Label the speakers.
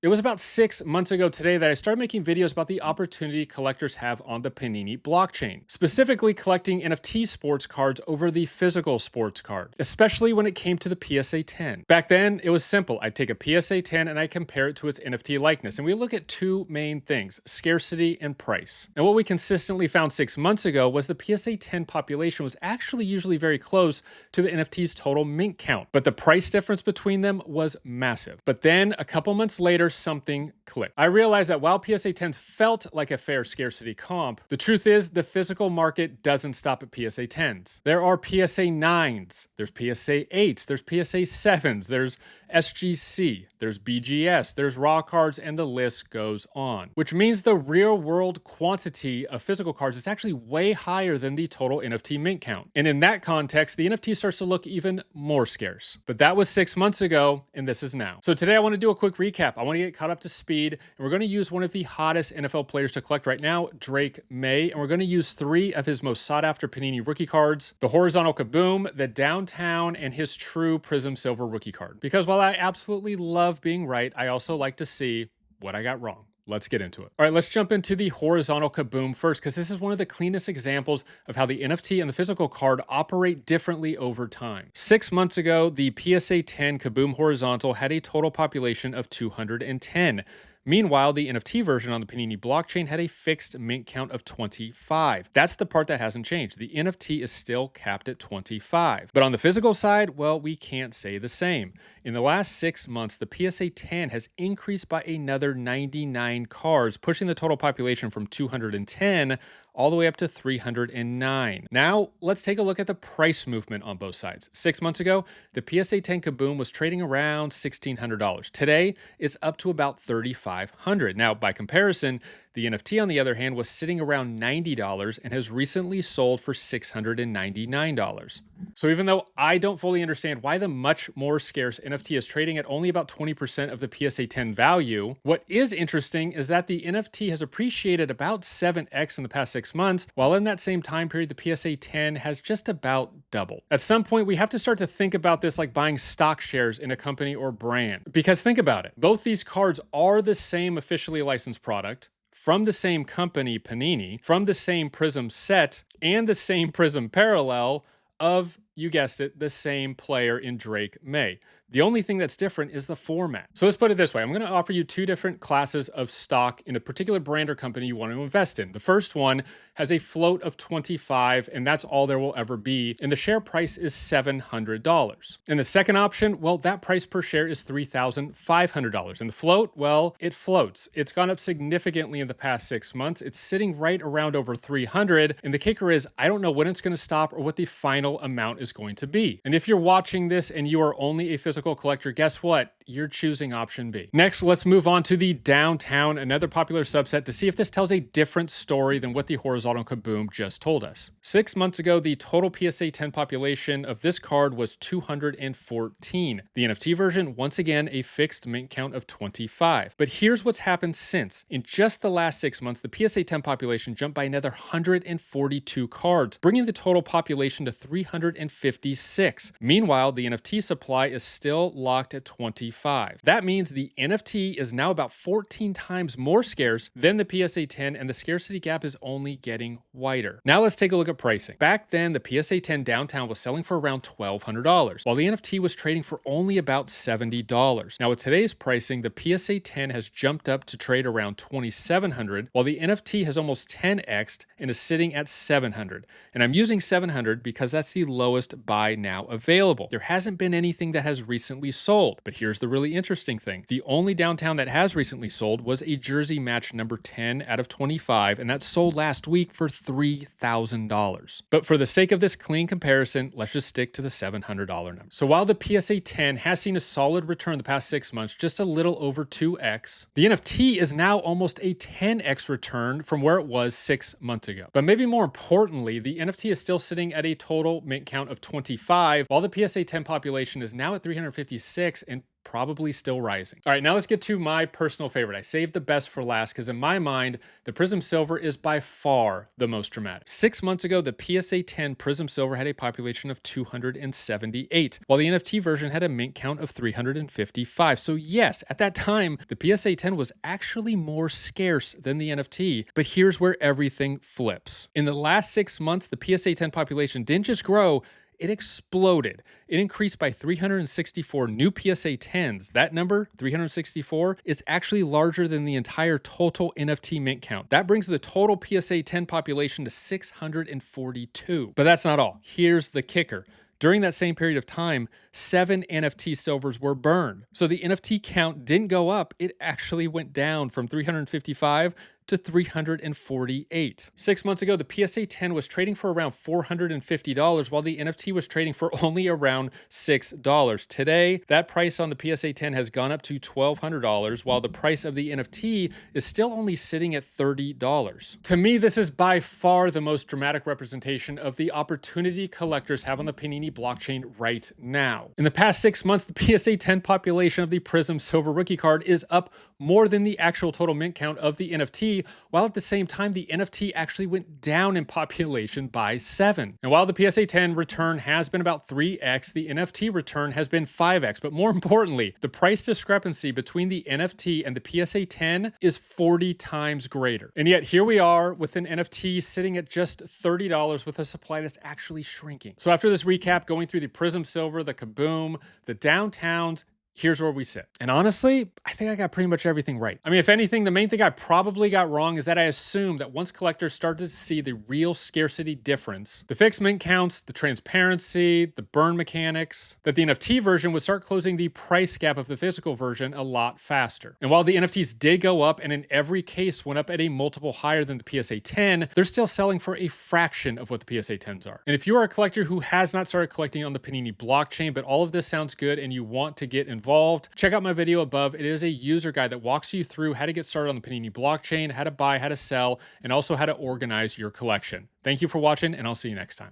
Speaker 1: It was about 6 months ago today that I started making videos about the opportunity collectors have on the Panini blockchain, specifically collecting NFT sports cards over the physical sports card, especially when it came to the PSA 10. Back then, it was simple. I'd take a PSA 10 and I compare it to its NFT likeness, and we look at two main things, scarcity and price. And what we consistently found 6 months ago was the PSA 10 population was actually usually very close to the NFT's total mint count, but the price difference between them was massive. But then a couple months later, something clicked. I realized that while PSA 10s felt like a fair scarcity comp, the truth is the physical market doesn't stop at PSA 10s. There are PSA 9s, there's PSA 8s, there's PSA 7s, there's SGC, there's BGS, there's raw cards, and the list goes on. Which means the real world quantity of physical cards is actually way higher than the total NFT mint count. And in that context, the NFT starts to look even more scarce. But that was 6 months ago, and this is now. So today I want to do a quick recap. I want to get caught up to speed, and we're going to use one of the hottest NFL players to collect right now, Drake Maye, and we're going to use 3 of his most sought after Panini rookie cards, the horizontal Kaboom, the downtown, and his true Prizm Silver rookie card. Because while I absolutely love being right, I also like to see what I got wrong. Let's get into it. All right, let's jump into the horizontal Kaboom first, because this is one of the cleanest examples of how the NFT and the physical card operate differently over time. 6 months ago, the PSA 10 Kaboom horizontal had a total population of 210. Meanwhile, the NFT version on the Panini blockchain had a fixed mint count of 25. That's the part that hasn't changed. The NFT is still capped at 25. But on the physical side, well, we can't say the same. In the last 6 months, the PSA 10 has increased by another 99 cards, pushing the total population from 210 all the way up to 309. Now, let's take a look at the price movement on both sides. 6 months ago, the PSA 10 Kaboom was trading around $1,600. Today, it's up to about $3,500. Now, by comparison, the NFT, on the other hand, was sitting around $90 and has recently sold for $699. So even though I don't fully understand why the much more scarce NFT is trading at only about 20% of the PSA 10 value, what is interesting is that the NFT has appreciated about 7x in the past 6 months, while in that same time period, the PSA 10 has just about doubled. At some point, we have to start to think about this like buying stock shares in a company or brand. Because think about it, both these cards are the same officially licensed product, from the same company, Panini, from the same Prism set, and the same Prism parallel of, you guessed it, the same player in Drake Maye. The only thing that's different is the format. So let's put it this way. I'm going to offer you 2 different classes of stock in a particular brand or company you want to invest in. The first one has a float of 25, and that's all there will ever be, and the share price is $700. And the second option, well, that price per share is $3,500. And the float, well, it floats. It's gone up significantly in the past 6 months. It's sitting right around over 300, and the kicker is I don't know when it's going to stop or what the final amount is going to be. And if you're watching this and you are only a physical collector, guess what? You're choosing option B. Next, let's move on to the downtown, another popular subset, to see if this tells a different story than what the horizontal Kaboom just told us. 6 months ago, the total PSA 10 population of this card was 214. The NFT version, once again, a fixed mint count of 25. But here's what's happened since. In just the last 6 months, the PSA 10 population jumped by another 142 cards, bringing the total population to 356. Meanwhile, the NFT supply is still locked at 25. That means the NFT is now about 14 times more scarce than the PSA 10, and the scarcity gap is only getting wider. Now let's take a look at pricing. Back then, the PSA 10 downtown was selling for around $1,200, while the NFT was trading for only about $70. Now with today's pricing, the PSA 10 has jumped up to trade around $2,700, while the NFT has almost 10x'd and is sitting at $700. And I'm using $700 because that's the lowest buy now available. There hasn't been anything that has recently sold, but here's the really interesting thing. The only downtown that has recently sold was a jersey match number 10 out of 25, and that sold last week for $3,000. But for the sake of this clean comparison, let's just stick to the $700 number. So while the PSA 10 has seen a solid return the past 6 months, just a little over 2x, the NFT is now almost a 10x return from where it was 6 months ago. But maybe more importantly, the NFT is still sitting at a total mint count of 25, while the PSA 10 population is now at 356 and probably still rising. All right, now let's get to my personal favorite. I saved the best for last because in my mind, the Prizm Silver is by far the most dramatic. 6 months ago, the PSA 10 Prizm Silver had a population of 278, while the NFT version had a mint count of 355. So yes, at that time, the PSA 10 was actually more scarce than the NFT, but here's where everything flips. In the last 6 months, the PSA 10 population didn't just grow, it exploded. It increased by 364 new PSA 10s. That number, 364, is actually larger than the entire total NFT mint count. That brings the total PSA 10 population to 642. But that's not all. Here's the kicker. During that same period of time, 7 NFT silvers were burned. So the NFT count didn't go up, it actually went down from 355 to 348. 6 months ago, the PSA 10 was trading for around $450, while the NFT was trading for only around $6. Today, that price on the PSA 10 has gone up to $1,200, while the price of the NFT is still only sitting at $30. To me, this is by far the most dramatic representation of the opportunity collectors have on the Panini blockchain right now. In the past 6 months, the PSA 10 population of the Prizm Silver rookie card is up more than the actual total mint count of the NFT, while at the same time, the NFT actually went down in population by 7. And while the PSA 10 return has been about 3x, the NFT return has been 5x. But more importantly, the price discrepancy between the NFT and the PSA 10 is 40 times greater. And yet here we are with an NFT sitting at just $30 with a supply that's actually shrinking. So after this recap, going through the Prizm Silver, the Kaboom, the downtowns, here's where we sit. And honestly, I think I got pretty much everything right. I mean, if anything, the main thing I probably got wrong is that I assumed that once collectors started to see the real scarcity difference, the fixed mint counts, the transparency, the burn mechanics, that the NFT version would start closing the price gap of the physical version a lot faster. And while the NFTs did go up and in every case went up at a multiple higher than the PSA 10, they're still selling for a fraction of what the PSA 10s are. And if you are a collector who has not started collecting on the Panini blockchain, but all of this sounds good and you want to get involved, check out my video above. It is a user guide that walks you through how to get started on the Panini blockchain, how to buy, how to sell, and also how to organize your collection. Thank you for watching, and I'll see you next time.